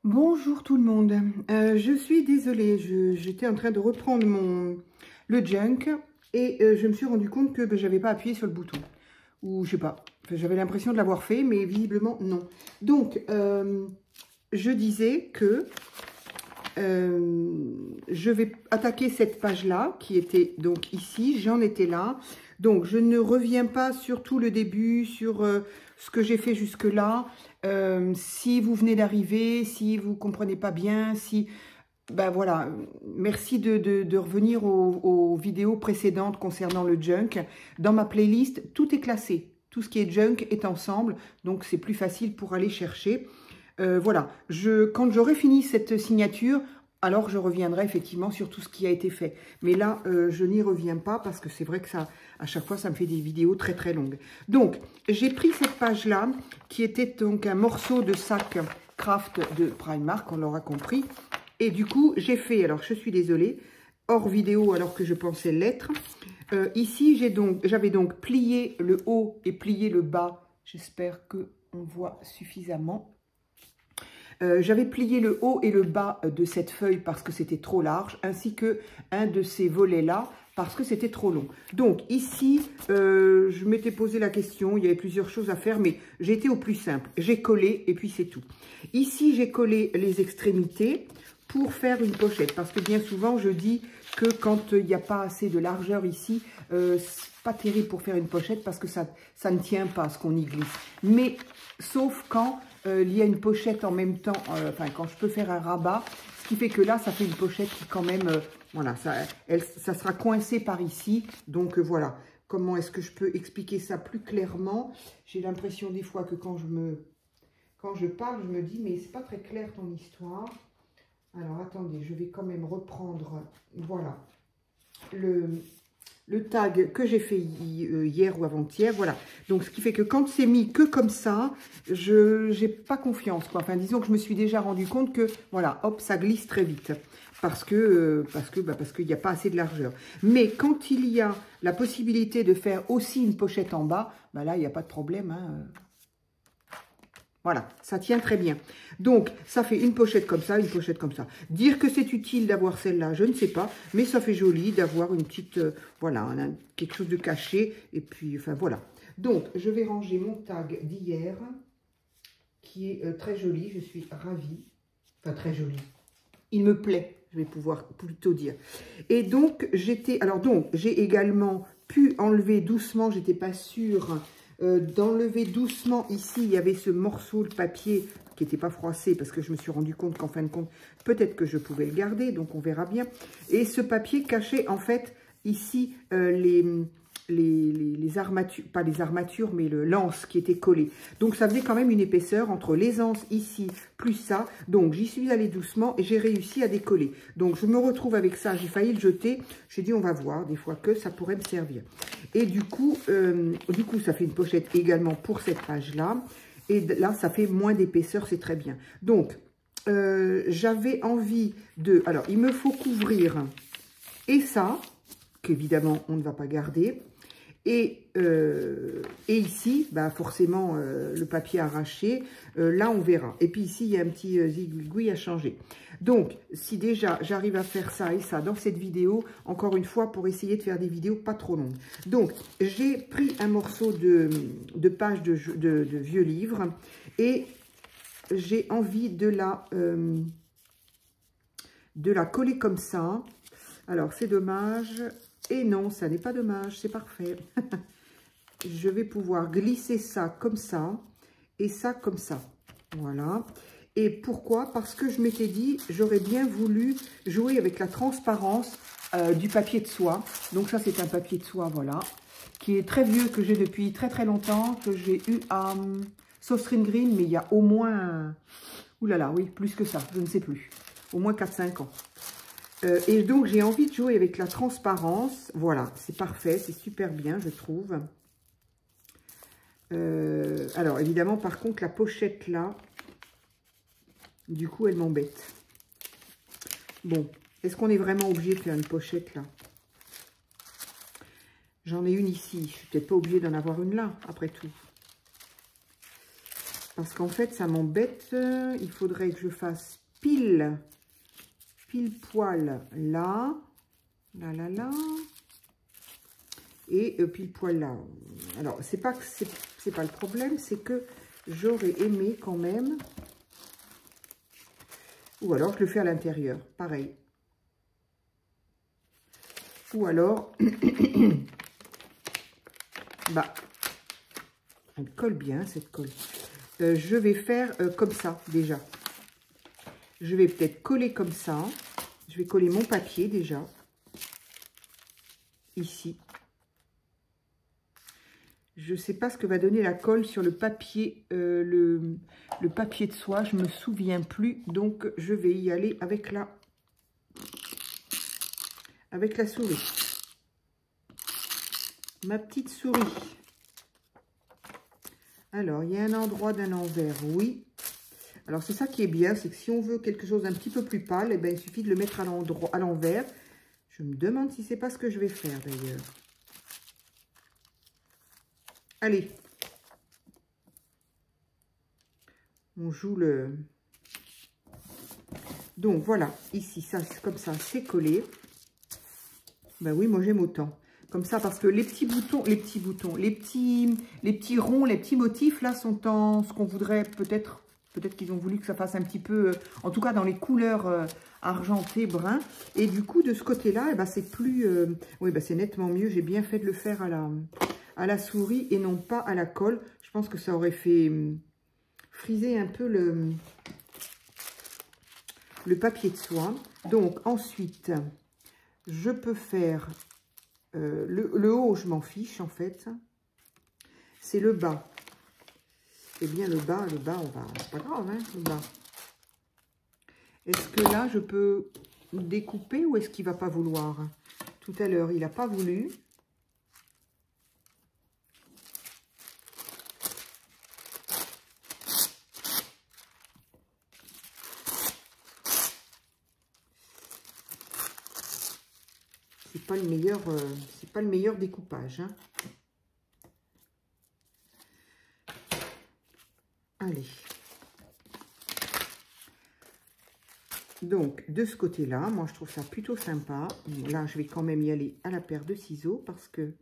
Bonjour tout le monde, je suis désolée, j'étais en train de reprendre le junk et je me suis rendu compte que j'avais pas appuyé sur le bouton. Ou je sais pas, enfin, j'avais l'impression de l'avoir fait mais visiblement non. Donc je disais que je vais attaquer cette page-là qui était donc ici, j'en étais là. Donc je ne reviens pas sur tout le début, sur ce que j'ai fait jusque-là. Si vous venez d'arriver, si vous ne comprenez pas bien, si... Ben voilà, merci de revenir aux vidéos précédentes concernant le junk. Dans ma playlist, tout est classé. Tout ce qui est junk est ensemble, donc c'est plus facile pour aller chercher. Voilà, quand j'aurai fini cette signature, alors je reviendrai effectivement sur tout ce qui a été fait. Mais là, je n'y reviens pas parce que c'est vrai que ça, à chaque fois, ça me fait des vidéos très très longues. Donc, j'ai pris cette page-là, qui était donc un morceau de sac craft de Primark, on l'aura compris. Et du coup, j'ai fait, alors je suis désolée, hors vidéo alors que je pensais l'être. Ici, j'avais donc plié le haut et plié le bas. J'espère qu'on voit suffisamment. J'avais plié le haut et le bas de cette feuille parce que c'était trop large, ainsi que un de ces volets-là parce que c'était trop long. Donc ici, je m'étais posé la question, il y avait plusieurs choses à faire, mais j'ai été au plus simple. J'ai collé et puis c'est tout. Ici, j'ai collé les extrémités pour faire une pochette, parce que bien souvent, je dis que quand il n'y a pas assez de largeur ici, c'est pas terrible pour faire une pochette parce que ça ne tient pas ce qu'on y glisse. Mais sauf quand il y a une pochette en même temps, enfin quand je peux faire un rabat, ce qui fait que là, ça fait une pochette qui quand même, voilà, ça sera coincé par ici. Donc voilà, comment est-ce que je peux expliquer ça plus clairement? J'ai l'impression des fois que quand je parle, je me dis, mais c'est pas très clair ton histoire. Alors attendez, je vais quand même reprendre, voilà, le tag que j'ai fait hier ou avant-hier, voilà. Donc, ce qui fait que quand c'est mis que comme ça, je n'ai pas confiance, quoi. Enfin, disons que je me suis déjà rendu compte que, voilà, hop, ça glisse très vite. Parce qu'il n'y a pas assez de largeur. Mais quand il y a la possibilité de faire aussi une pochette en bas, bah là, il n'y a pas de problème, hein. Voilà, ça tient très bien. Donc, ça fait une pochette comme ça, une pochette comme ça. Dire que c'est utile d'avoir celle-là, je ne sais pas. Mais ça fait joli d'avoir une petite, voilà, quelque chose de caché. Et puis, enfin, voilà. Donc, je vais ranger mon tag d'hier, qui est très joli. Je suis ravie. Enfin, très joli. Il me plaît, je vais pouvoir plutôt dire. Et donc, j'ai également pu enlever doucement, j'étais pas sûre... d'enlever doucement ici, il y avait ce morceau de papier qui n'était pas froissé parce que je me suis rendu compte qu'en fin de compte, peut-être que je pouvais le garder, donc on verra bien. Et ce papier cachait en fait ici les armatures, pas les armatures, mais le l'anse qui était collé. Donc ça faisait quand même une épaisseur entre les anses ici plus ça. Donc j'y suis allée doucement et j'ai réussi à décoller. Donc je me retrouve avec ça, j'ai failli le jeter. J'ai dit on va voir des fois que ça pourrait me servir. Et du coup ça fait une pochette également pour cette page-là. Et là, ça fait moins d'épaisseur, c'est très bien. Donc, j'avais envie de... Alors, il me faut couvrir et ça, qu'évidemment, on ne va pas garder. Et ici, bah forcément, le papier arraché, là, on verra. Et puis ici, il y a un petit zigouille à changer. Donc, si déjà, j'arrive à faire ça et ça dans cette vidéo, encore une fois, pour essayer de faire des vidéos pas trop longues. Donc, j'ai pris un morceau de page de vieux livre et j'ai envie de la coller comme ça. Alors, c'est dommage... Et non, ça n'est pas dommage, c'est parfait. Je vais pouvoir glisser ça comme ça et ça comme ça. Voilà. Et pourquoi? Parce que je m'étais dit, j'aurais bien voulu jouer avec la transparence du papier de soie. Donc ça, c'est un papier de soie, voilà, qui est très vieux, que j'ai depuis très très longtemps, que j'ai eu à Saucerine Green, mais il y a au moins... Oulala, oui, plus que ça, je ne sais plus. Au moins 4-5 ans. Et donc, j'ai envie de jouer avec la transparence. Voilà, c'est parfait, c'est super bien, je trouve. Alors, évidemment, par contre, la pochette là, du coup, elle m'embête. Bon, est-ce qu'on est vraiment obligé de faire une pochette là? J'en ai une ici. Je suis peut-être pas obligée d'en avoir une là, après tout. Parce qu'en fait, ça m'embête. Il faudrait que je fasse pile poil là. Là. Et pile poil là. Alors, c'est pas le problème, c'est que j'aurais aimé quand même. Ou alors, je le fais à l'intérieur. Pareil. Ou alors, bah, elle colle bien cette colle. Je vais faire comme ça déjà. Je vais peut-être coller comme ça. Je vais coller mon papier déjà. Ici. Je ne sais pas ce que va donner la colle sur le papier, le papier de soie. Je ne me souviens plus. Donc, je vais y aller avec la souris. Ma petite souris. Alors, il y a un endroit d'un envers, oui. Alors, c'est ça qui est bien, c'est que si on veut quelque chose d'un petit peu plus pâle, eh ben, il suffit de le mettre à l'envers. Je me demande si c'est pas ce que je vais faire, d'ailleurs. Allez. On joue le... Donc, voilà. Ici, ça, comme ça, c'est collé. Ben oui, moi, j'aime autant. Comme ça, parce que les petits boutons, les petits ronds, les petits motifs, là, sont en ce qu'on voudrait peut-être qu'ils ont voulu que ça fasse un petit peu, en tout cas dans les couleurs argentées, brun. Et du coup, de ce côté-là, eh ben, c'est plus, oui, ben, c'est nettement mieux. J'ai bien fait de le faire à la souris et non pas à la colle. Je pense que ça aurait fait friser un peu le papier de soie. Donc, ensuite, je peux faire... le haut, je m'en fiche, en fait. C'est le bas. Eh bien, le bas, on va... C'est pas grave, hein, le bas. Est-ce que là, je peux découper ou est-ce qu'il va pas vouloir? Tout à l'heure, il n'a pas voulu. C'est pas le meilleur découpage, hein. Allez. Donc, de ce côté-là, moi, je trouve ça plutôt sympa. Bon, là, je vais quand même y aller à la paire de ciseaux parce que...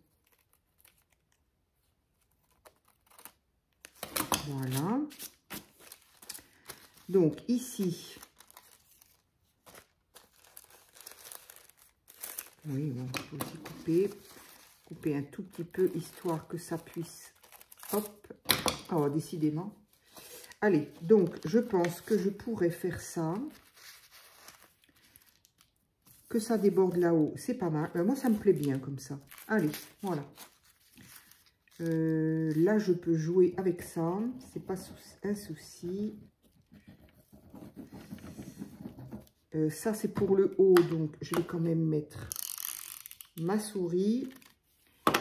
Voilà. Donc, ici... Oui, bon, il faut aussi couper un tout petit peu, histoire que ça puisse... Hop. Oh, décidément. Allez, donc, je pense que je pourrais faire ça. Que ça déborde là-haut, c'est pas mal. Moi, ça me plaît bien comme ça. Allez, voilà. Là, je peux jouer avec ça. C'est pas un souci. Ça, c'est pour le haut. Donc, je vais quand même mettre ma souris.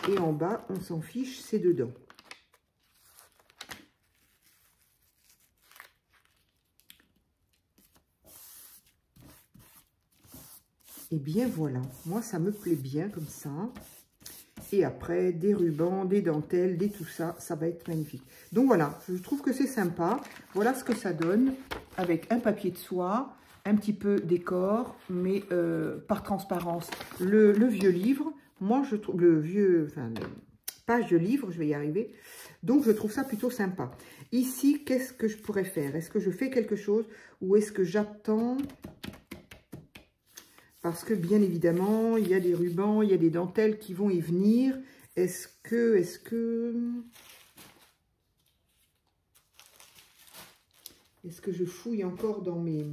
Et en bas, on s'en fiche, c'est dedans. Et bien voilà, moi ça me plaît bien comme ça. Et après, des rubans, des dentelles, des tout ça, ça va être magnifique. Donc voilà, je trouve que c'est sympa. Voilà ce que ça donne avec un papier de soie, un petit peu décor, mais par transparence. Le vieux livre, moi je trouve, page de livre, je vais y arriver. Donc je trouve ça plutôt sympa. Ici, qu'est-ce que je pourrais faire? Est-ce que je fais quelque chose ou est-ce que j'attends? Parce que, bien évidemment, il y a des rubans, il y a des dentelles qui vont y venir. Est-ce que je fouille encore dans mes...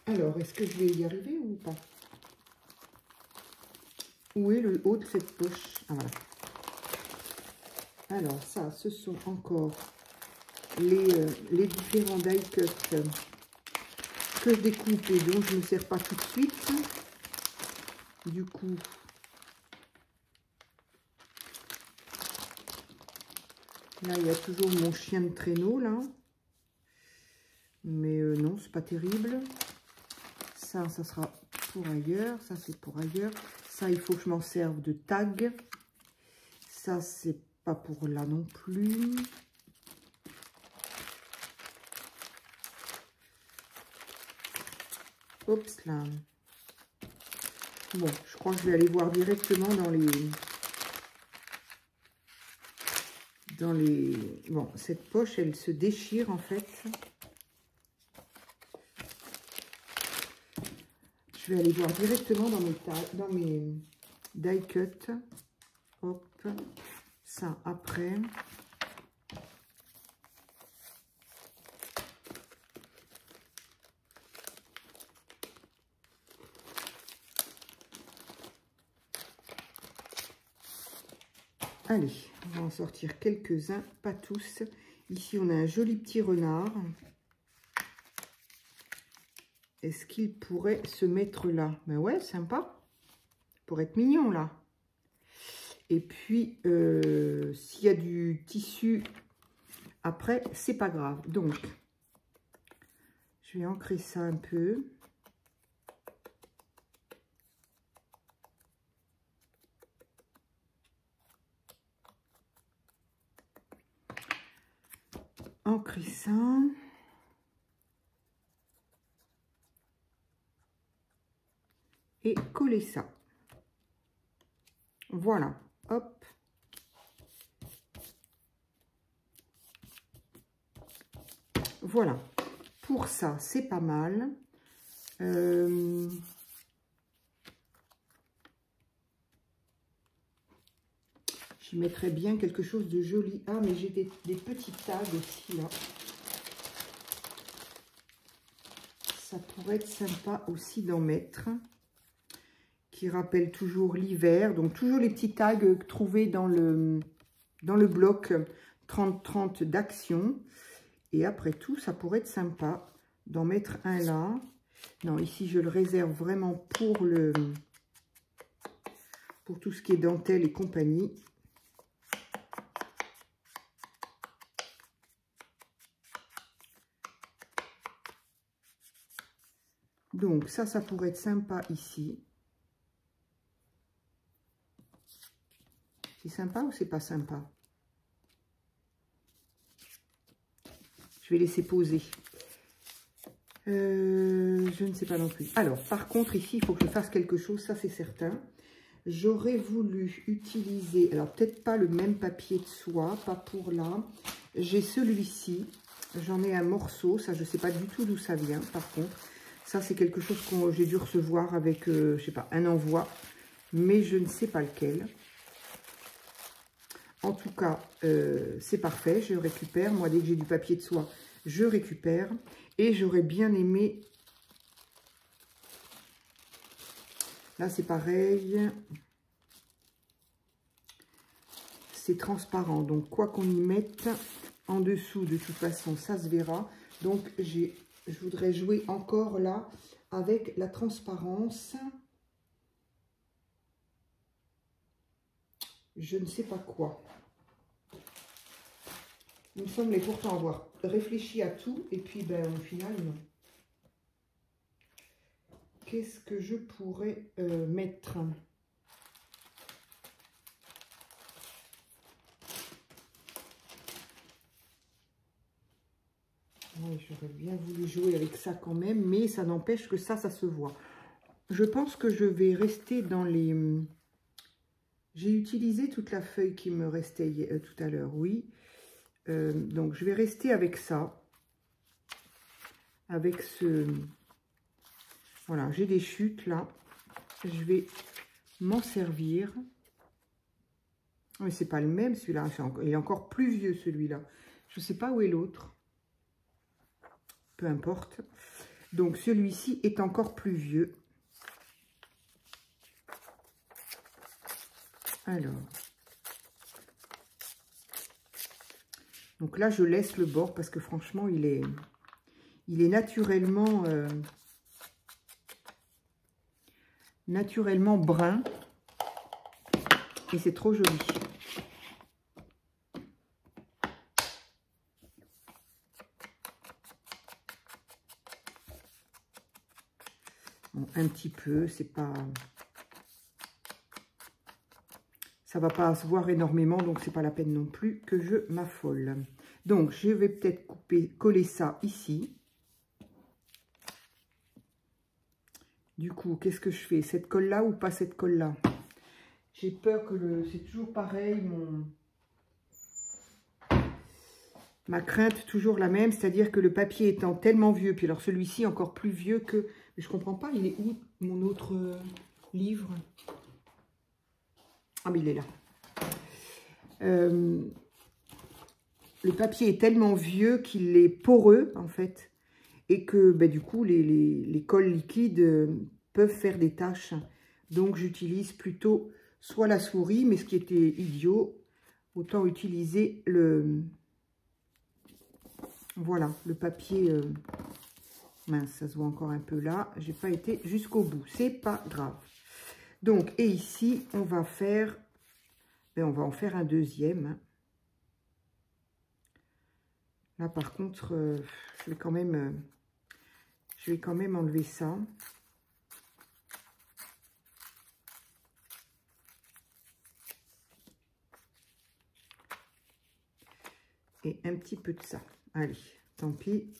Alors, est-ce que je vais y arriver ou pas? Où est le haut de cette poche? Ah, voilà. Alors, ça, ce sont encore... les différents die cuts que je découpe et dont je ne me sers pas tout de suite. Du coup, là, il y a toujours mon chien de traîneau, là. Mais non, c'est pas terrible. Ça sera pour ailleurs. Ça, c'est pour ailleurs. Ça, il faut que je m'en serve de tag. ça, c'est pas pour là non plus. Oups là. Bon, je crois que je vais aller voir directement dans les... Bon, cette poche, elle se déchire en fait. Je vais aller voir directement dans mes die cut. Hop, ça après. Allez, on va en sortir quelques-uns, pas tous. Ici, on a un joli petit renard. Est-ce qu'il pourrait se mettre là? Ben ouais, sympa. Pour être mignon, là. Et puis, s'il y a du tissu après, c'est pas grave. Donc, je vais ancrer ça un peu. Ancrer ça. Et coller ça. Voilà. Hop. Voilà. Pour ça, c'est pas mal. J'y mettrais bien quelque chose de joli. Ah, mais j'ai des petits tags aussi, là. Ça pourrait être sympa aussi d'en mettre. Qui rappellent toujours l'hiver. Donc, toujours les petits tags trouvés dans le bloc 30-30 d'Action. Et après tout, ça pourrait être sympa d'en mettre un là. Non, ici, je le réserve vraiment pour tout ce qui est dentelle et compagnie. Donc, ça pourrait être sympa ici. C'est sympa ou c'est pas sympa? Je vais laisser poser. Je ne sais pas non plus. Alors, par contre, ici, il faut que je fasse quelque chose, ça c'est certain. J'aurais voulu utiliser, alors peut-être pas le même papier de soie, pas pour là. J'ai celui-ci, j'en ai un morceau, ça je ne sais pas du tout d'où ça vient, par contre. Ça c'est quelque chose que j'ai dû recevoir avec, je sais pas, un envoi, mais je ne sais pas lequel. En tout cas, c'est parfait, je récupère. Moi, dès que j'ai du papier de soie, je récupère. Et j'aurais bien aimé... Là, c'est pareil. C'est transparent. Donc, quoi qu'on y mette en dessous, de toute façon, ça se verra. Donc, je voudrais jouer encore là avec la transparence. Je ne sais pas quoi. Il me semblait pourtant avoir réfléchi à tout. Et puis, ben, au final, non. Qu'est-ce que je pourrais mettre? Oui, j'aurais bien voulu jouer avec ça quand même, mais ça n'empêche que ça se voit. Je pense que je vais rester dans les... J'ai utilisé toute la feuille qui me restait tout à l'heure, oui. Donc, je vais rester avec ça. Avec ce... Voilà, j'ai des chutes là. Je vais m'en servir. Mais c'est pas le même celui-là. Il est encore plus vieux celui-là. Je ne sais pas où est l'autre. Peu importe. Donc, celui-ci est encore plus vieux. Alors. Donc là, je laisse le bord parce que franchement, il est naturellement... naturellement brun. Et c'est trop joli. Bon, un petit peu, c'est pas ça va pas se voir énormément, donc c'est pas la peine non plus que je m'affole. Donc, je vais peut-être coller ça ici. Du coup, qu'est-ce que je fais? Cette colle-là ou pas cette colle-là? J'ai peur que c'est toujours pareil, ma crainte toujours la même, c'est-à-dire que le papier étant tellement vieux, puis alors celui-ci encore plus vieux que... Mais je comprends pas, il est où mon autre livre? Ah, mais il est là. Le papier est tellement vieux qu'il est poreux, en fait, et que ben, du coup, les colles liquides peuvent faire des taches. Donc, j'utilise plutôt soit la souris, mais ce qui était idiot, autant utiliser le... Voilà, le papier... mince, ça se voit encore un peu là. J'ai pas été jusqu'au bout, c'est pas grave. Donc, et ici, on va faire... Ben, on va en faire un deuxième. Là, par contre, je vais quand même enlever ça. Et un petit peu de ça. Allez, tant pis.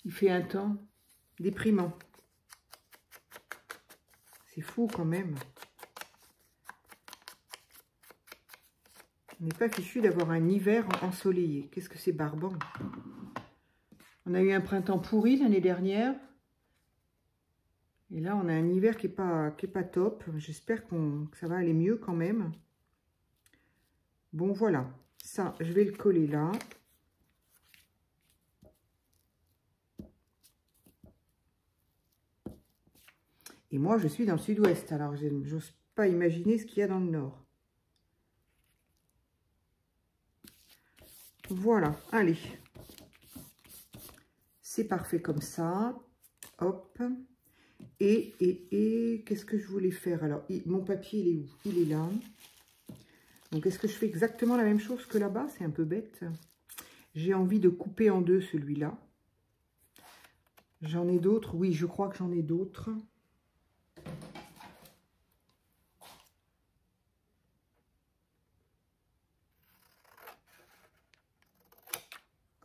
Il fait un temps déprimant. C'est fou quand même. On n'est pas fichu d'avoir un hiver ensoleillé. Qu'est-ce que c'est barbant. On a eu un printemps pourri l'année dernière. Et là, on a un hiver qui est pas top. J'espère que ça va aller mieux quand même. Bon, voilà. Ça, je vais le coller là. Et moi, je suis dans le sud-ouest. Alors, je n'ose pas imaginer ce qu'il y a dans le nord. Voilà. Allez. C'est parfait comme ça. Hop. Et qu'est-ce que je voulais faire? Alors, mon papier, il est où? Il est là. Donc, est-ce que je fais exactement la même chose que là-bas? C'est un peu bête. J'ai envie de couper en deux celui-là. J'en ai d'autres. Oui, je crois que j'en ai d'autres.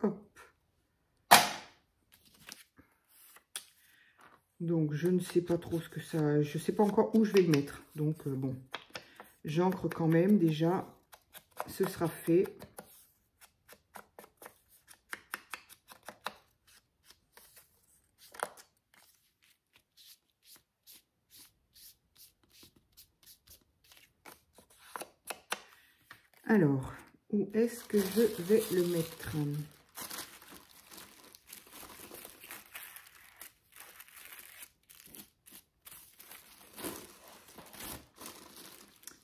Hop. Donc, je ne sais pas trop ce que ça... Je ne sais pas encore où je vais le mettre. Donc, bon. J'encre quand même déjà. Ce sera fait. Alors, où est-ce que je vais le mettre?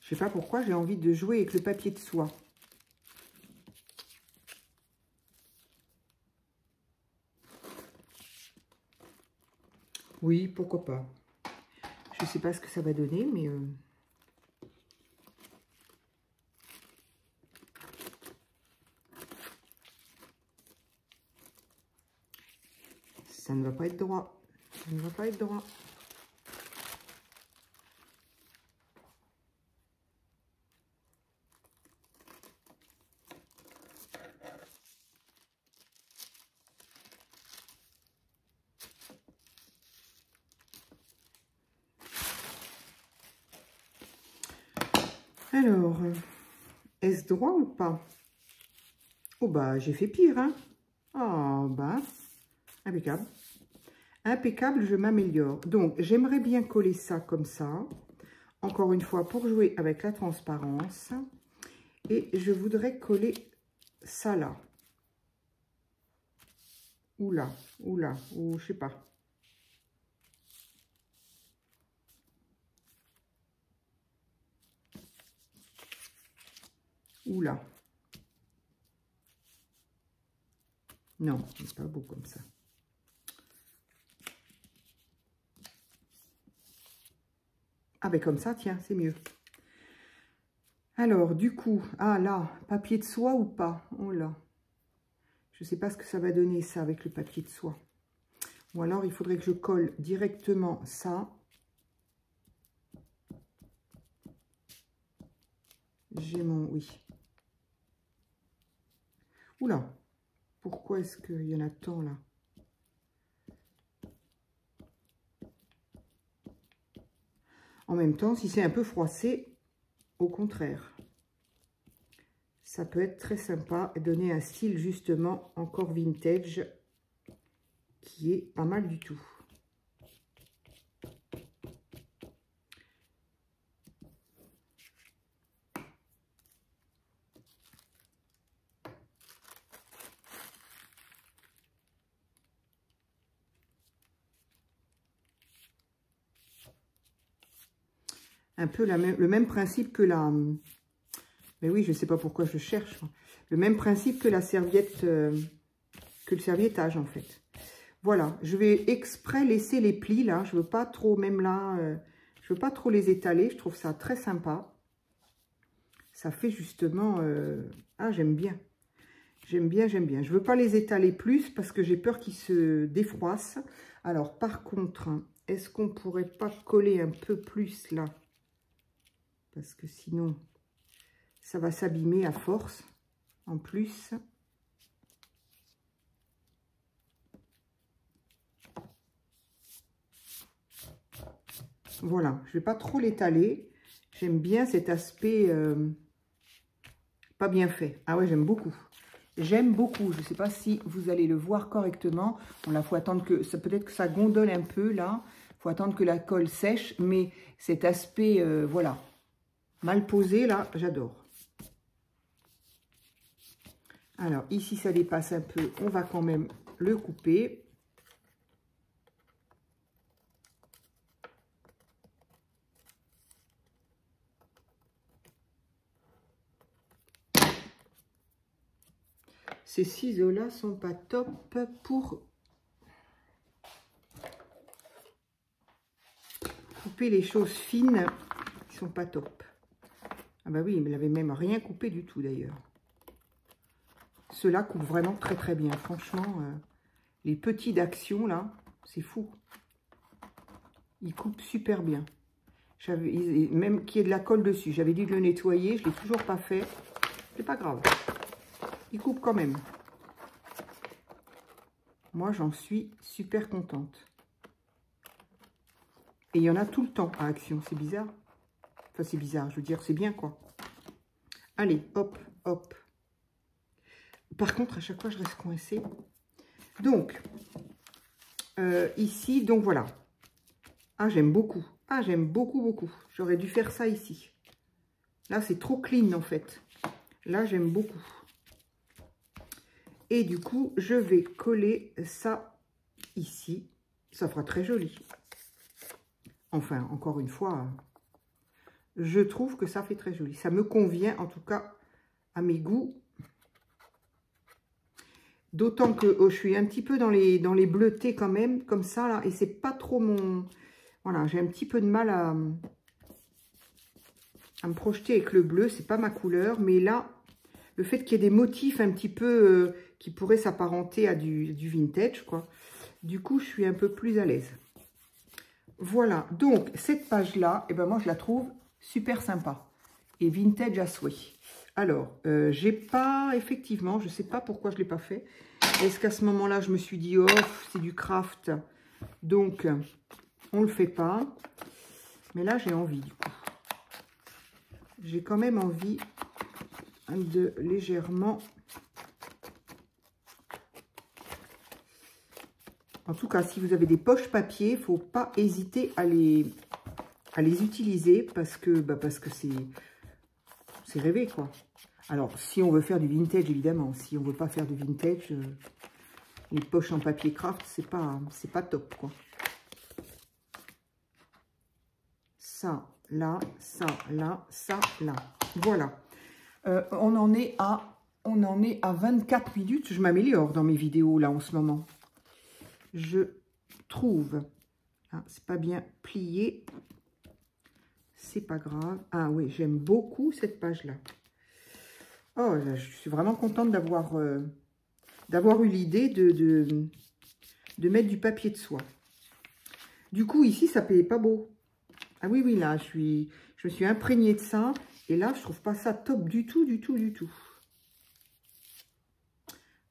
Je sais pas pourquoi j'ai envie de jouer avec le papier de soie. Oui, pourquoi pas. Je sais pas ce que ça va donner, mais... ça ne va pas être droit. Ça ne va pas être droit. Alors, est-ce droit ou pas? Oh bah, j'ai fait pire, hein. Oh bah, impeccable. Impeccable, je m'améliore. Donc, j'aimerais bien coller ça comme ça. Encore une fois, pour jouer avec la transparence. Et je voudrais coller ça là. Ou là, ou je sais pas. Ou là. Non, c'est pas beau comme ça. Ah ben comme ça, tiens, c'est mieux. Alors, du coup, ah là, papier de soie ou pas? Oh là. Je ne sais pas ce que ça va donner, ça, avec le papier de soie. Ou alors, il faudrait que je colle directement ça. J'ai mon... Oui. Oula. Pourquoi est-ce qu'il y en a tant, là? En même temps, si c'est un peu froissé, au contraire. Ça peut être très sympa et donner un style, justement, encore vintage, qui est pas mal du tout. Un peu le même principe que la... Mais oui, je ne sais pas pourquoi je cherche. Le même principe que la serviette, que le serviettage, en fait. Voilà, je vais exprès laisser les plis, là. Je ne veux pas trop, même là, je ne veux pas trop les étaler. Je trouve ça très sympa. Ça fait justement... Ah, j'aime bien. J'aime bien, j'aime bien. Je ne veux pas les étaler plus parce que j'ai peur qu'ils se défroissent. Alors, par contre, est-ce qu'on ne pourrait pas coller un peu plus, là? Parce que sinon, ça va s'abîmer à force, en plus. Voilà, je ne vais pas trop l'étaler. J'aime bien cet aspect pas bien fait. Ah ouais, j'aime beaucoup. J'aime beaucoup. Je ne sais pas si vous allez le voir correctement. Bon, là, il faut attendre que... Peut-être que ça gondole un peu, là. Il faut attendre que la colle sèche. Mais cet aspect, voilà, mal posé, là, j'adore. Alors, ici, ça dépasse un peu. On va quand même le couper. Ces ciseaux-là sont pas top pour couper les choses fines. Ils sont pas top. Ah bah oui, il n'avait même rien coupé du tout, d'ailleurs. Ceux-là coupent vraiment très très bien. Franchement, les petits d'Action, là, c'est fou. Ils coupent super bien. Même qu'il y ait de la colle dessus. J'avais dû le nettoyer, je ne l'ai toujours pas fait. C'est pas grave. Ils coupent quand même. Moi, j'en suis super contente. Et il y en a tout le temps à Action. C'est bizarre. Enfin, c'est bizarre. Je veux dire, c'est bien, quoi. Allez, hop, hop. Par contre, à chaque fois, je reste coincée. Donc, ici, donc voilà. Ah, j'aime beaucoup. Ah, j'aime beaucoup, beaucoup. J'aurais dû faire ça ici. Là, c'est trop clean, en fait. Là, j'aime beaucoup. Et du coup, je vais coller ça ici. Ça fera très joli. Enfin, encore une fois, je trouve que ça fait très joli. Ça me convient, en tout cas, à mes goûts. D'autant que je suis un petit peu dans les bleutés quand même, comme ça, là. Et c'est pas trop mon... Voilà, j'ai un petit peu de mal à me projeter avec le bleu. C'est pas ma couleur. Mais là, le fait qu'il y ait des motifs un petit peu qui pourraient s'apparenter à du vintage, quoi. Du coup, je suis un peu plus à l'aise. Voilà, donc cette page-là, eh ben moi je la trouve super sympa et vintage à souhait. Alors, j'ai pas, effectivement, je sais pas pourquoi je l'ai pas fait. Est-ce qu'à ce moment-là, je me suis dit, oh, c'est du craft, donc on le fait pas. Mais là, j'ai envie du coup. J'ai quand même envie de légèrement... En tout cas, si vous avez des poches papier, il ne faut pas hésiter à les utiliser parce que c'est rêvé, quoi. Alors, si on veut faire du vintage, évidemment. Si on ne veut pas faire du vintage, les poches en papier craft, c'est pas top, quoi. Ça, là, ça, là, ça, là. Voilà. On en est à 24 minutes. Je m'améliore dans mes vidéos, là, en ce moment. Je trouve, ah, c'est pas bien plié, c'est pas grave. Ah oui, j'aime beaucoup cette page là. Oh, je suis vraiment contente d'avoir d'avoir eu l'idée de mettre du papier de soie. Du coup, ici, ça ne pas beau. Ah oui, oui, là, je me suis imprégnée de ça. Et là, je trouve pas ça top du tout, du tout, du tout.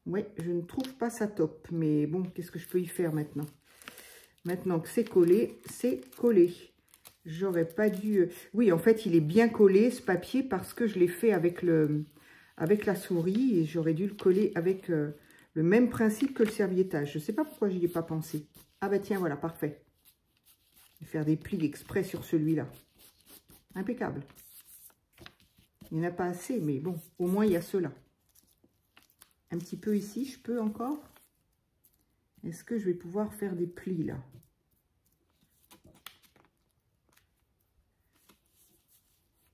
Oui, je ne trouve pas ça top. Mais bon, qu'est-ce que je peux y faire maintenant? Maintenant que c'est collé, c'est collé. J'aurais pas dû... Oui, en fait, il est bien collé, ce papier, parce que je l'ai fait avec la souris. Et j'aurais dû le coller avec le même principe que le serviettage. Je ne sais pas pourquoi j'y ai pas pensé. Ah bah tiens, voilà, parfait. Je vais faire des plis exprès sur celui-là. Impeccable. Il n'y en a pas assez, mais bon, au moins il y a ceux-là. Un petit peu ici, je peux encore. Est-ce que je vais pouvoir faire des plis là?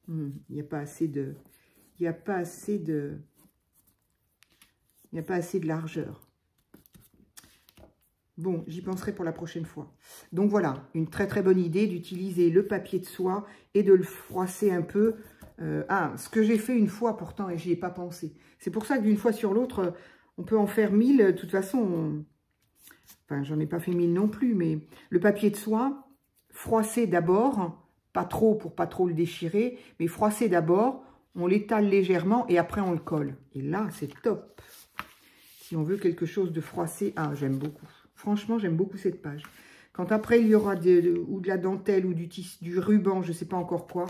Il n'y a pas assez de... Il n'y a pas assez de... Il n'y a pas assez de largeur. Bon, j'y penserai pour la prochaine fois. Donc voilà, une très très bonne idée d'utiliser le papier de soie et de le froisser un peu. Ce que j'ai fait une fois pourtant et j'y ai pas pensé. C'est pour ça que d'une fois sur l'autre, on peut en faire 1000. De toute façon, enfin j'en ai pas fait 1000 non plus, mais le papier de soie, froisser d'abord, pas trop pour pas trop le déchirer, mais froisser d'abord, on l'étale légèrement et après on le colle. Et là, c'est top. Si on veut quelque chose de froissé, ah j'aime beaucoup. Franchement, j'aime beaucoup cette page. Quand après, il y aura ou de la dentelle ou du ruban, je ne sais pas encore quoi.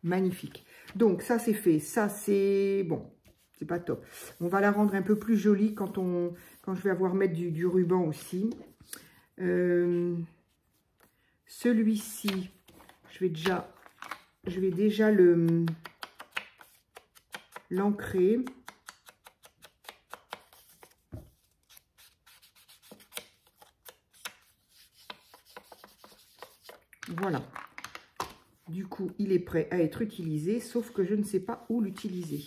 Magnifique. Donc, ça, c'est fait. Ça, c'est... Bon, c'est pas top. On va la rendre un peu plus jolie quand je vais avoir mettre du ruban aussi. Celui-ci, je vais déjà l'ancrer. Voilà. Du coup, il est prêt à être utilisé, sauf que je ne sais pas où l'utiliser.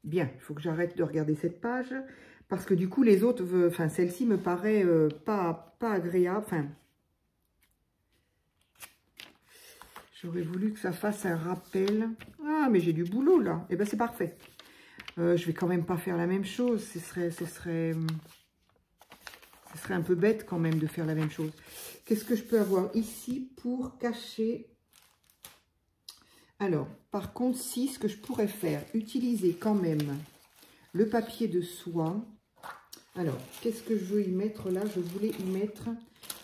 Bien, il faut que j'arrête de regarder cette page, parce que du coup, les autres, enfin, celle-ci me paraît pas agréable. Enfin, j'aurais voulu que ça fasse un rappel. Ah, mais j'ai du boulot, là. Eh bien, c'est parfait. Je vais quand même pas faire la même chose. Ce serait un peu bête quand même de faire la même chose. Qu'est-ce que je peux avoir ici pour cacher? Alors, par contre, si, ce que je pourrais faire, utiliser quand même le papier de soie. Alors, qu'est-ce que je veux y mettre là? Je voulais y mettre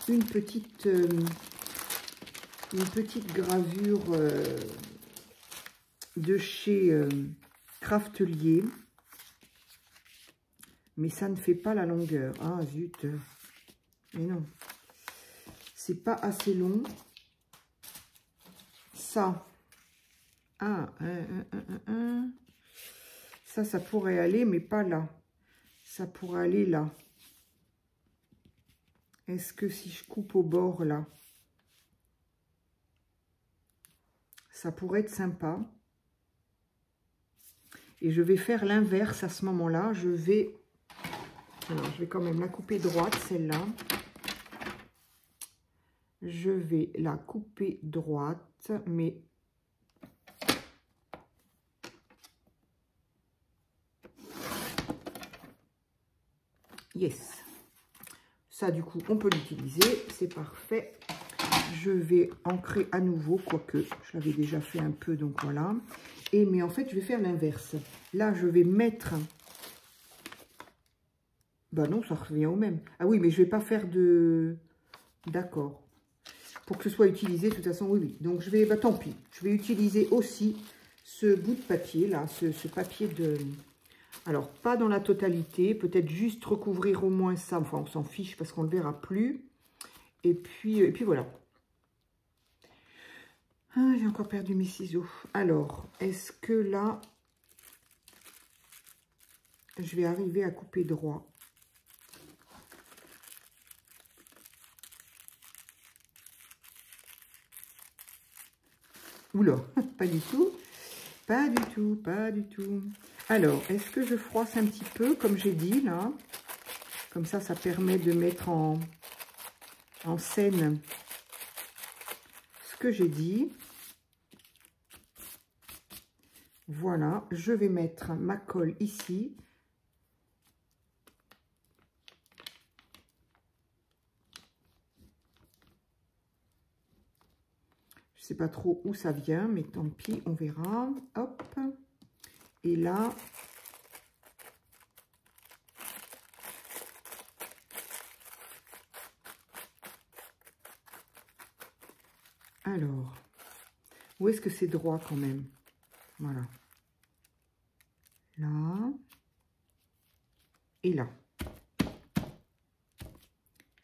une petite gravure de chez Craftelier. Mais ça ne fait pas la longueur. Ah, zut. Mais non. C'est pas assez long. Ça. Ah, ça pourrait aller, mais pas là. Ça pourrait aller là. Est-ce que si je coupe au bord, là, ça pourrait être sympa. Et je vais faire l'inverse à ce moment-là. Je vais quand même la couper droite, celle-là. Je vais la couper droite, mais... Yes. Ça, du coup, on peut l'utiliser. C'est parfait. Je vais ancrer à nouveau, quoique je l'avais déjà fait un peu, donc voilà. Mais en fait, je vais faire l'inverse. Là, je vais mettre... Bah non, ça revient au même. Ah oui, mais je ne vais pas faire de... D'accord. Pour que ce soit utilisé, de toute façon, oui, oui. Donc, je vais... Bah tant pis. Je vais utiliser aussi ce bout de papier, là. Ce papier de... Alors, pas dans la totalité. Peut-être juste recouvrir au moins ça. Enfin, on s'en fiche parce qu'on ne le verra plus. Et puis voilà. Ah, j'ai encore perdu mes ciseaux. Alors, est-ce que là, je vais arriver à couper droit? Oula, pas du tout. Pas du tout, pas du tout. Alors, est-ce que je froisse un petit peu, comme j'ai dit, là? Comme ça permet de mettre en scène ce que j'ai dit. Voilà, je vais mettre ma colle ici. Je ne sais pas trop où ça vient, mais tant pis, on verra. Hop. Et là, alors, où est-ce que c'est droit quand même? Voilà. Là. Et là.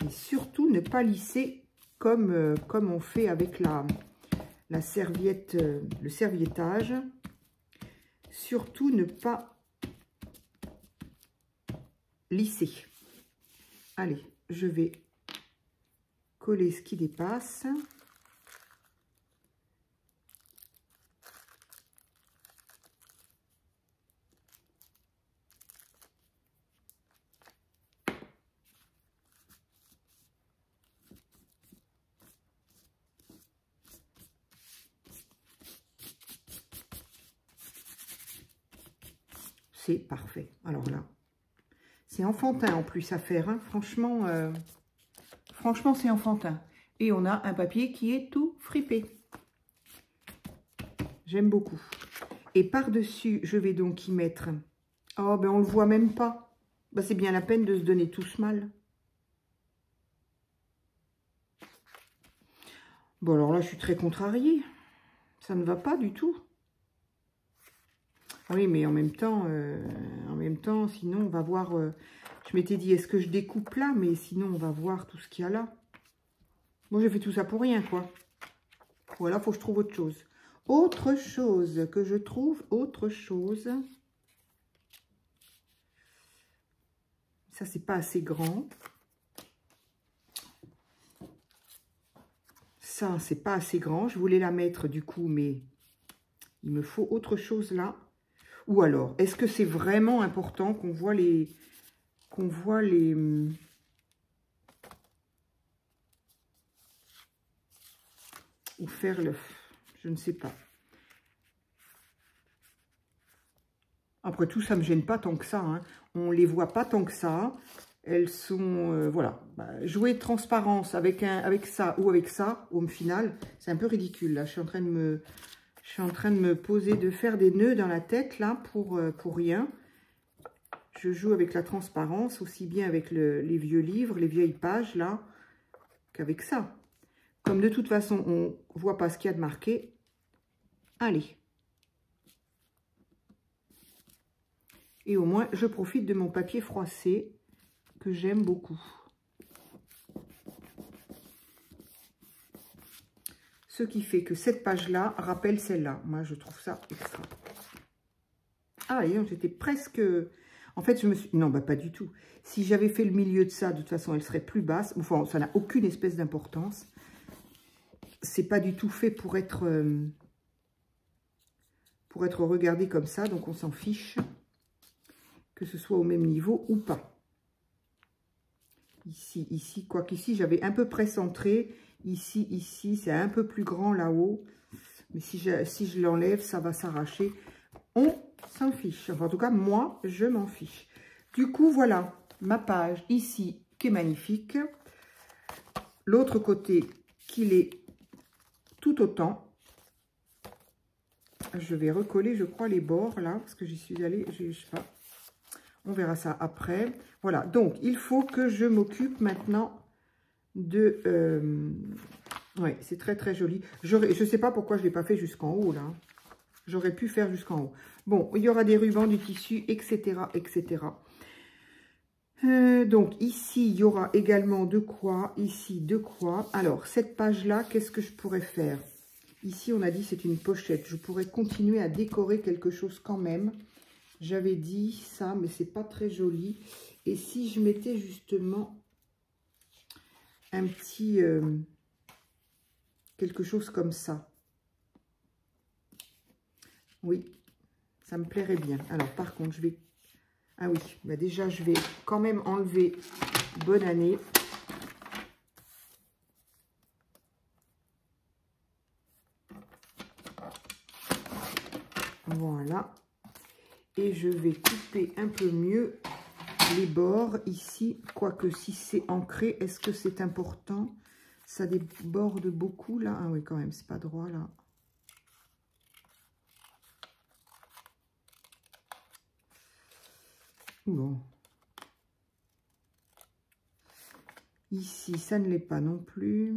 Et surtout, ne pas lisser comme, comme on fait avec la serviette, le serviettage. Surtout, ne pas lisser. Allez, je vais coller ce qui dépasse. C'est parfait. Alors là, c'est enfantin en plus à faire. Hein. Franchement, franchement c'est enfantin. Et on a un papier qui est tout fripé. J'aime beaucoup. Et par-dessus, je vais donc y mettre... Oh, ben on le voit même pas. Ben, c'est bien la peine de se donner tous mal. Bon, alors là, je suis très contrariée. Ça ne va pas du tout. Oui, mais en même temps, sinon, on va voir... je m'étais dit, est-ce que je découpe là? Mais sinon, on va voir tout ce qu'il y a là. Moi, j'ai fait tout ça pour rien, quoi. Voilà, faut que je trouve autre chose. Autre chose que je trouve, autre chose. Ça, c'est pas assez grand. Ça, c'est pas assez grand. Je voulais la mettre, du coup, mais il me faut autre chose là. Ou alors, est-ce que c'est vraiment important qu'on voit les... ou faire le... Je ne sais pas. Après tout, ça ne me gêne pas tant que ça. Hein. On ne les voit pas tant que ça. Elles sont... voilà. Bah, jouer de transparence avec ça ou avec ça, au final, c'est un peu ridicule. Là, je suis en train de me poser, de faire des nœuds dans la tête, là, pour rien. Je joue avec la transparence, aussi bien avec les vieux livres, les vieilles pages, là, qu'avec ça. Comme de toute façon, on ne voit pas ce qu'il y a de marqué. Allez. Et au moins, je profite de mon papier froissé, que j'aime beaucoup. Ce qui fait que cette page-là rappelle celle-là. Moi, je trouve ça extra. Ah, et j'étais presque... En fait, je me suis... Non, bah pas du tout. Si j'avais fait le milieu de ça, de toute façon, elle serait plus basse. Enfin, ça n'a aucune espèce d'importance. C'est pas du tout fait pour être regardé comme ça. Donc, on s'en fiche. Que ce soit au même niveau ou pas. Ici, quoiqu'ici, j'avais un peu pré-centré. Ici, c'est un peu plus grand là-haut. Mais si je l'enlève, ça va s'arracher. On s'en fiche. Enfin, en tout cas, moi, je m'en fiche. Du coup, voilà ma page ici qui est magnifique. L'autre côté qui l'est tout autant. Je vais recoller, je crois, les bords là, parce que j'y suis allée, je sais pas. On verra ça après. Voilà, donc il faut que je m'occupe maintenant de... ouais, c'est très très joli. Je ne sais pas pourquoi je ne l'ai pas fait jusqu'en haut là. J'aurais pu faire jusqu'en haut. Bon, il y aura des rubans, du tissu, etc. etc. Donc ici, il y aura également de quoi. Ici, de quoi. Alors, cette page-là, qu'est-ce que je pourrais faire? Ici, on a dit c'est une pochette. Je pourrais continuer à décorer quelque chose quand même. J'avais dit ça, mais c'est pas très joli. Et si je mettais justement un petit... quelque chose comme ça. Oui, ça me plairait bien. Alors, par contre, je vais... Ah oui, bah déjà, je vais quand même enlever bonne année. Voilà. Et je vais couper un peu mieux les bords ici. Quoique si c'est ancré, est-ce que c'est important? Ça déborde beaucoup là. Ah oui, quand même, c'est pas droit là. Bon. Ici, ça ne l'est pas non plus.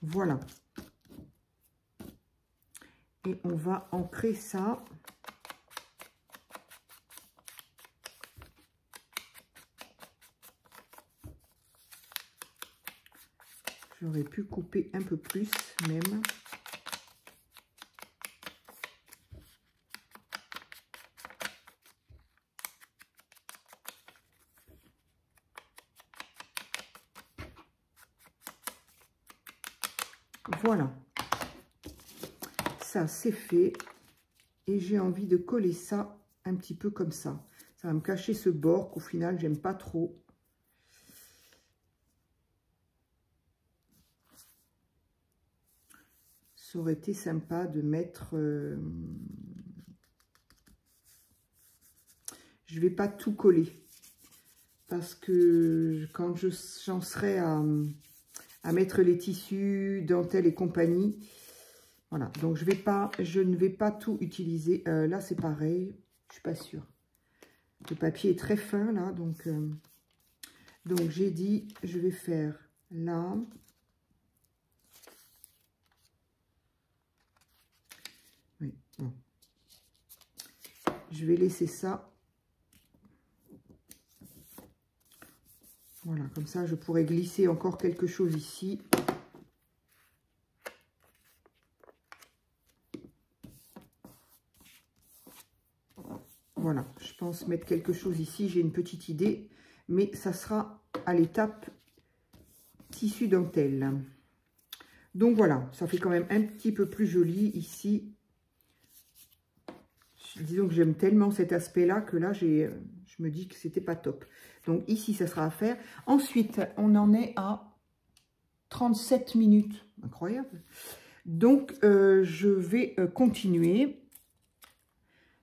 Voilà. Et on va ancrer ça. J'aurais pu couper un peu plus même. Voilà. Ça, c'est fait. Et j'ai envie de coller ça un petit peu comme ça. Ça va me cacher ce bord qu'au final, j'aime pas trop. Ça aurait été sympa de mettre... Je vais pas tout coller. Parce que quand j'en serai à mettre les tissus, dentelle et compagnie, voilà. Donc, je ne vais pas tout utiliser. Là, c'est pareil. Je suis pas sûre. Le papier est très fin, là. Donc j'ai dit, je vais faire là... Oui, bon. Je vais laisser ça. Voilà, comme ça, je pourrais glisser encore quelque chose ici. Voilà, je pense mettre quelque chose ici. J'ai une petite idée, mais ça sera à l'étape tissu dentelle. Donc voilà, ça fait quand même un petit peu plus joli ici. Disons que j'aime tellement cet aspect-là que là, je me dis que c'était pas top. Donc ici, ça sera à faire. Ensuite, on en est à 37 minutes. Incroyable. Donc, je vais continuer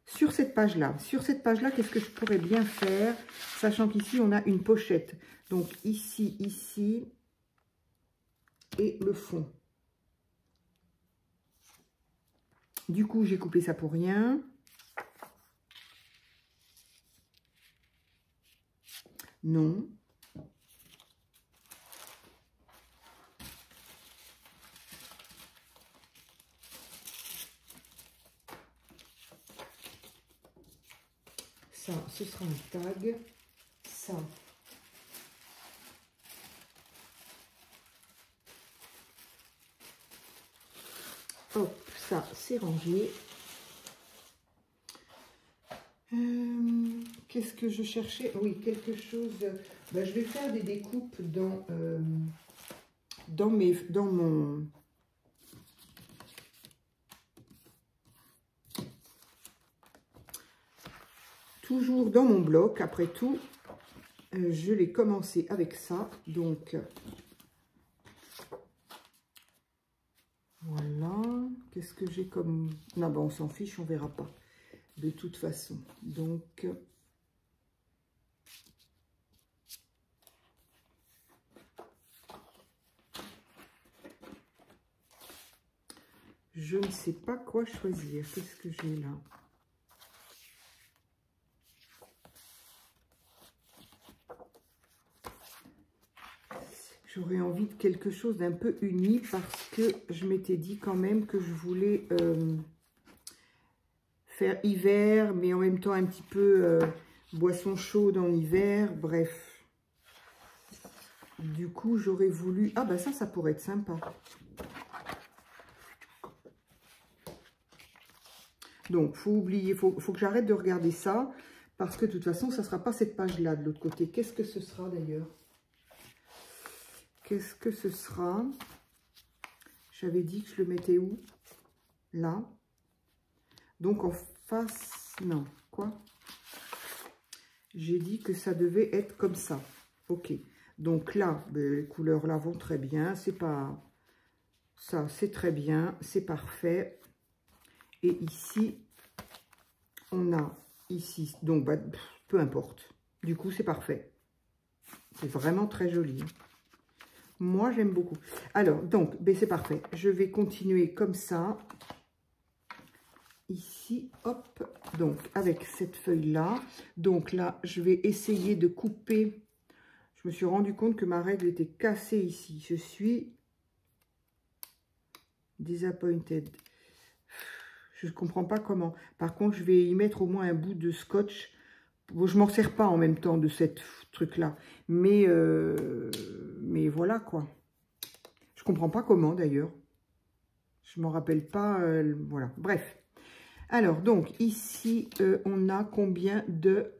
sur cette page-là. Sur cette page-là, qu'est-ce que je pourrais bien faire? Sachant qu'ici, on a une pochette. Donc ici, ici, et le fond. Du coup, j'ai coupé ça pour rien. Non. Ça, ce sera un tag. Ça. Hop, ça, c'est rangé. Qu'est-ce que je cherchais? Oui, quelque chose... Ben, je vais faire des découpes dans mon... Toujours dans mon bloc, après tout. Je l'ai commencé avec ça. Donc, voilà. Qu'est-ce que j'ai comme... Non, ben, on s'en fiche, on verra pas. De toute façon. Donc... je ne sais pas quoi choisir. Qu'est-ce que j'ai là? J'aurais envie de quelque chose d'un peu uni parce que je m'étais dit quand même que je voulais faire hiver, mais en même temps un petit peu boisson chaude en hiver. Bref. Du coup, j'aurais voulu... Ah, bah ça pourrait être sympa. Donc, faut oublier, faut que j'arrête de regarder ça, parce que de toute façon, ça ne sera pas cette page-là de l'autre côté. Qu'est-ce que ce sera d'ailleurs? Qu'est-ce que ce sera? J'avais dit que je le mettais où? Là. Donc, en face... Non, quoi? J'ai dit que ça devait être comme ça. Ok. Donc là, ben, les couleurs là vont très bien. C'est pas Ça, c'est très bien, c'est parfait. Et ici, on a ici, donc bah, peu importe. Du coup, c'est parfait. C'est vraiment très joli. Moi, j'aime beaucoup. Alors, donc, ben, c'est parfait. Je vais continuer comme ça. Ici, hop. Donc, avec cette feuille-là. Donc là, je vais essayer de couper. Je me suis rendu compte que ma règle était cassée ici. Je suis disappointed. Je ne comprends pas comment. Par contre, je vais y mettre au moins un bout de scotch. Bon, je m'en sers pas en même temps de cette truc-là. Mais voilà, quoi. Je comprends pas comment, d'ailleurs. Je m'en rappelle pas. Voilà, bref. Alors, donc, ici, on a combien de...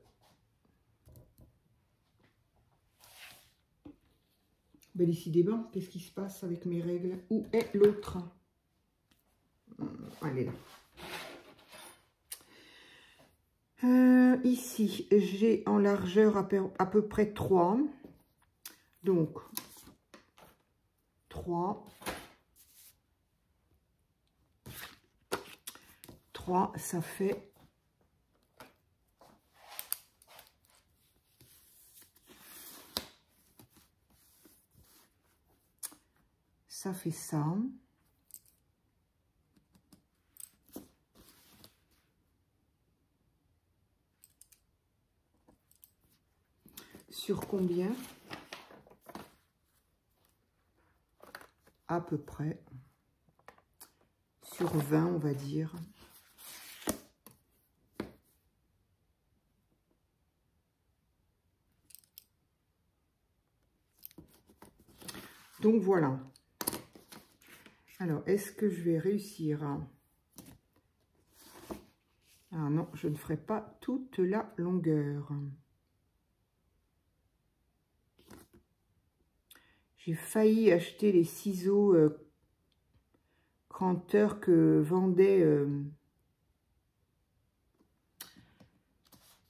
Décidément, qu'est-ce qui se passe avec mes règles? Où est l'autre? Elle est là. Ici, j'ai en largeur à peu près 3. Donc, 3. 3, ça fait... Ça fait ça. Sur combien? À peu près. Sur 20, on va dire. Donc voilà. Alors, est-ce que je vais réussir à... Ah non, je ne ferai pas toute la longueur. J'ai failli acheter les ciseaux cranteurs que vendait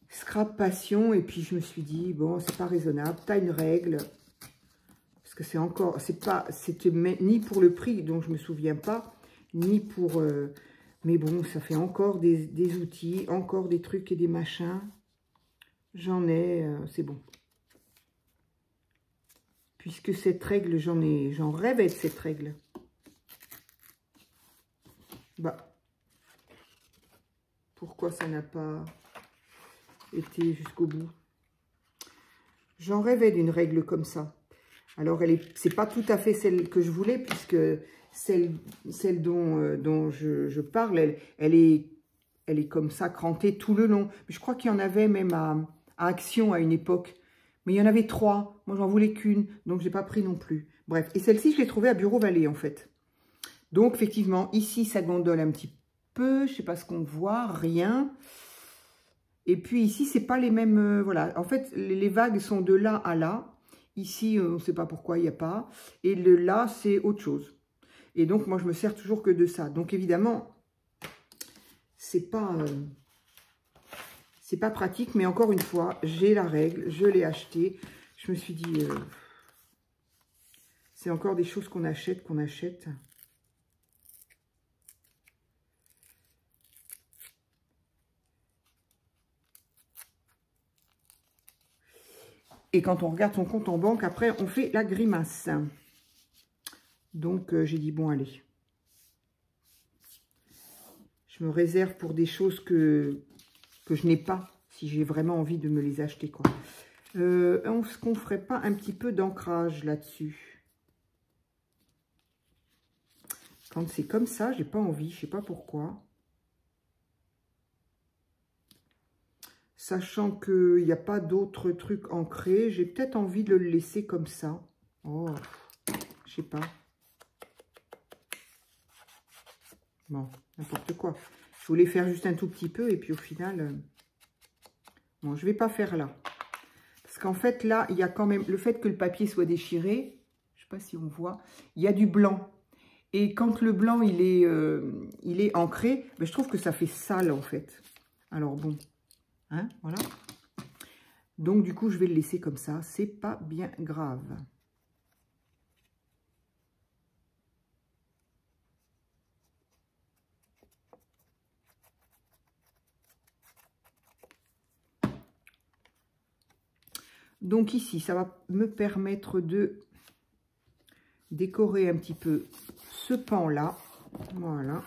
Scrap Passion. Et puis je me suis dit, bon, c'est pas raisonnable, t'as une règle. Parce que c'est encore, c'était ni pour le prix, donc je me souviens pas, ni pour... mais bon, ça fait encore des outils, encore des trucs et des machins. J'en ai, c'est bon. Puisque cette règle, j'en rêvais de cette règle. Bah, pourquoi ça n'a pas été jusqu'au bout? J'en rêvais d'une règle comme ça. Alors, c'est pas tout à fait celle que je voulais, puisque celle dont je parle, elle est comme ça, crantée tout le long. Mais je crois qu'il y en avait même à Action à une époque. Mais il y en avait 3. Moi, j'en voulais qu'une, donc je n'ai pas pris non plus. Bref, et celle-ci, je l'ai trouvée à Bureau Vallée, en fait. Donc, effectivement, ici, ça gondole un petit peu. Je ne sais pas ce qu'on voit, rien. Et puis ici, c'est pas les mêmes... voilà, en fait, les vagues sont de là à là. Ici, on ne sait pas pourquoi il n'y a pas. Et le là, c'est autre chose. Et donc, moi, je me sers toujours que de ça. Donc, évidemment, c'est pas pratique. Mais encore une fois, j'ai la règle, je l'ai acheté. Je me suis dit, c'est encore des choses qu'on achète, Et quand on regarde son compte en banque, après, on fait la grimace. Donc, j'ai dit, bon, allez. Je me réserve pour des choses que je n'ai pas, si j'ai vraiment envie de me les acheter, quoi. Est-ce qu'on ne ferait pas un petit peu d'ancrage là-dessus? Quand c'est comme ça, j'ai pas envie, je sais pas pourquoi. Sachant qu'il n'y a pas d'autres trucs ancrés, j'ai peut-être envie de le laisser comme ça. Oh, je sais pas. Bon, n'importe quoi. Je voulais faire juste un tout petit peu et puis au final... bon, je ne vais pas faire là. Parce qu'en fait, là, il y a quand même... le fait que le papier soit déchiré, je ne sais pas si on voit, il y a du blanc. Et quand le blanc, il est ancré, ben, je trouve que ça fait sale, en fait. Alors bon, hein, voilà. Donc, du coup, je vais le laisser comme ça. C'est pas bien grave. Donc ici, ça va me permettre de décorer un petit peu ce pan-là. Voilà.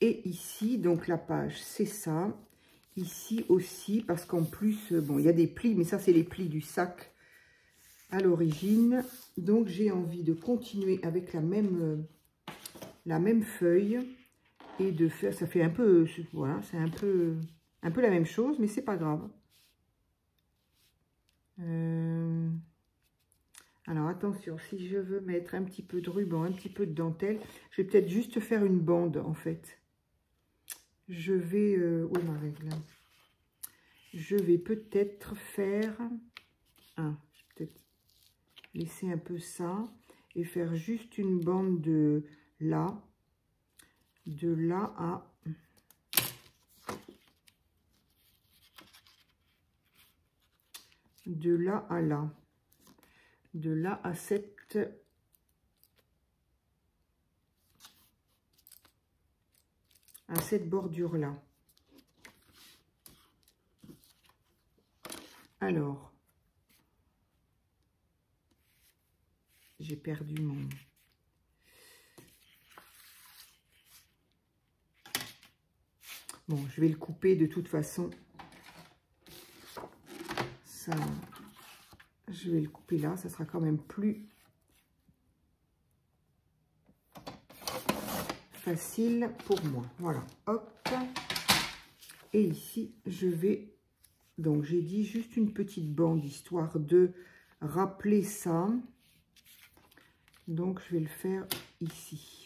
Et ici, donc la page, c'est ça. Ici aussi, parce qu'en plus, bon, il y a des plis, mais ça, c'est les plis du sac à l'origine. Donc, j'ai envie de continuer avec la même feuille et de faire, ça fait un peu, voilà, c'est un peu la même chose, mais c'est pas grave. Alors, attention, si je veux mettre un petit peu de ruban, un petit peu de dentelle, je vais peut-être juste faire une bande, en fait. Je vais, où est ma règle? Je vais peut-être faire, je vais peut-être laisser un peu ça et faire juste une bande de là à là, de là à cette bordure là. Alors, j'ai perdu mon... Bon, je vais le couper de toute façon. Ça, je vais le couper là, ça sera quand même plus facile pour moi. Voilà, hop. Et ici, je vais... Donc, j'ai dit juste une petite bande, histoire de rappeler ça. Donc, je vais le faire ici.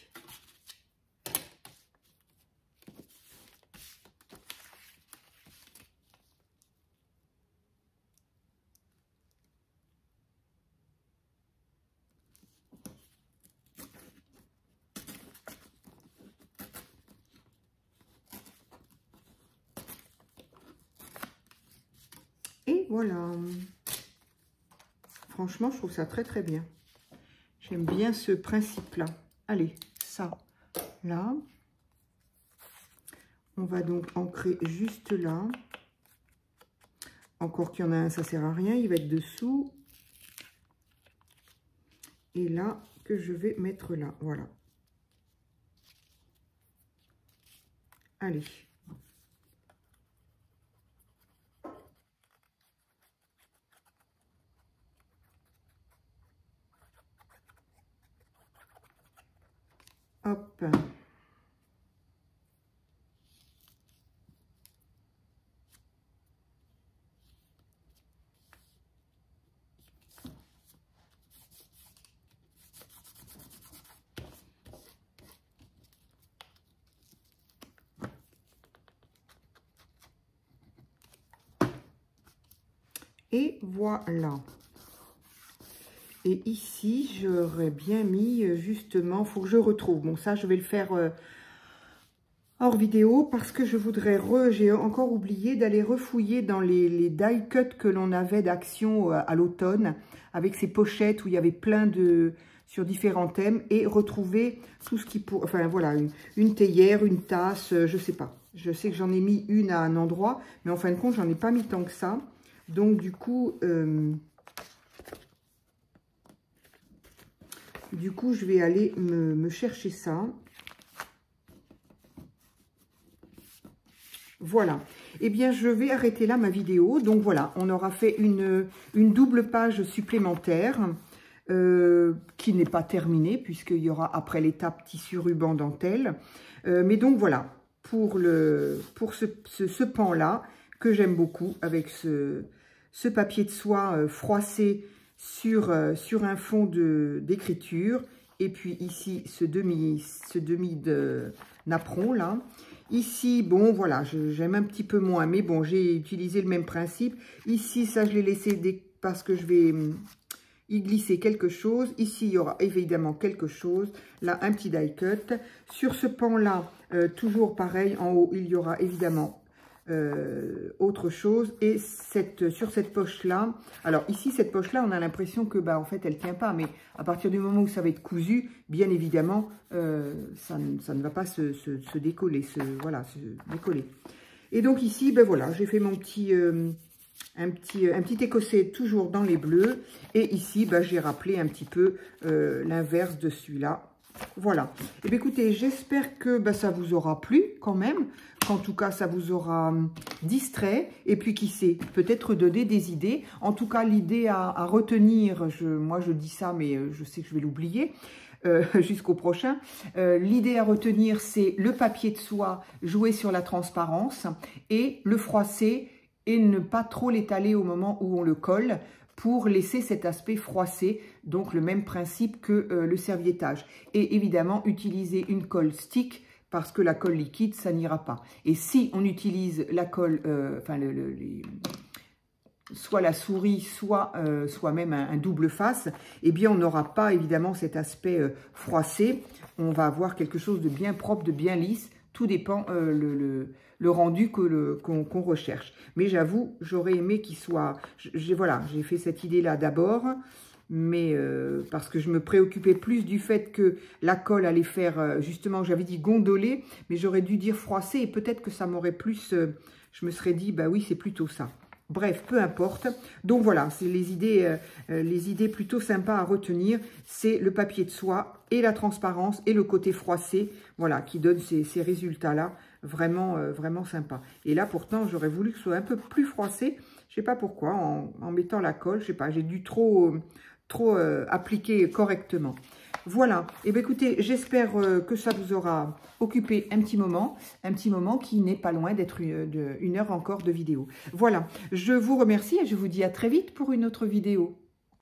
Et voilà. Franchement, je trouve ça très très bien. J'aime bien ce principe-là. Allez, ça, là. On va donc ancrer juste là. Encore qu'il y en a un, ça sert à rien. Il va être dessous. Et là, que je vais mettre là. Voilà. Allez. Hop. Et voilà. Et ici, j'aurais bien mis, justement, il faut que je retrouve. Bon, ça, je vais le faire hors vidéo parce que je voudrais, j'ai encore oublié d'aller refouiller dans les die cuts que l'on avait d'Action à l'automne, avec ces pochettes où il y avait plein de, sur différents thèmes, et retrouver tout ce qui pour, enfin voilà, une théière, une tasse, je sais pas. Je sais que j'en ai mis une à un endroit, mais en fin de compte, j'en ai pas mis tant que ça. Donc, du coup, je vais aller me chercher ça. Voilà. Eh bien, je vais arrêter là ma vidéo. Donc, voilà, on aura fait une double page supplémentaire qui n'est pas terminée puisqu'il y aura après l'étape tissu, ruban, dentelle. Mais donc, voilà, pour ce pan-là que j'aime beaucoup avec ce papier de soie froissé sur un fond d'écriture. Et puis ici, ce demi de napperon là. Ici, bon, voilà, j'aime un petit peu moins, mais bon, j'ai utilisé le même principe. Ici, ça, je l'ai laissé parce que je vais y glisser quelque chose. Ici, il y aura évidemment quelque chose. Là, un petit die cut. Sur ce pan-là, toujours pareil, en haut, il y aura évidemment autre chose. Et sur cette poche-là, alors ici, cette poche-là, on a l'impression que, bah, en fait, elle ne tient pas. Mais à partir du moment où ça va être cousu, bien évidemment, ça ne va pas se décoller, voilà, se décoller. Et donc ici, ben voilà, j'ai fait mon petit un petit écossais toujours dans les bleus. Et ici, bah, j'ai rappelé un petit peu l'inverse de celui-là. Voilà. Et bien écoutez, j'espère que bah, ça vous aura plu quand même. Qu'en tout cas, ça vous aura distrait. Et puis, qui sait, peut-être donner des idées. En tout cas, l'idée à retenir, moi je dis ça, mais je sais que je vais l'oublier. Jusqu'au prochain. L'idée à retenir, c'est le papier de soie, jouer sur la transparence et le froisser et ne pas trop l'étaler au moment où on le colle pour laisser cet aspect froissé, donc le même principe que le serviettage. Et évidemment, utiliser une colle stick parce que la colle liquide, ça n'ira pas. Et si on utilise la colle, soit la souris, soit même un double face, eh bien on n'aura pas évidemment cet aspect froissé. On va avoir quelque chose de bien propre, de bien lisse. Tout dépend le rendu qu'on recherche. Mais j'avoue, j'aurais aimé qu'il soit... Voilà, j'ai fait cette idée-là d'abord, mais parce que je me préoccupais plus du fait que la colle allait faire, justement, j'avais dit gondoler, mais j'aurais dû dire froisser, et peut-être que ça m'aurait plus... je me serais dit, bah oui, c'est plutôt ça. Bref, peu importe. Donc voilà, c'est les idées plutôt sympas à retenir. C'est le papier de soie et la transparence et le côté froissé, voilà, qui donne ces résultats-là. Vraiment, vraiment sympa. Et là, pourtant, j'aurais voulu que ce soit un peu plus froissé. Je sais pas pourquoi, en mettant la colle, je sais pas, j'ai dû trop appliquer correctement. Voilà, et bien écoutez, j'espère que ça vous aura occupé un petit moment qui n'est pas loin d'être une heure encore de vidéo. Voilà, je vous remercie et je vous dis à très vite pour une autre vidéo.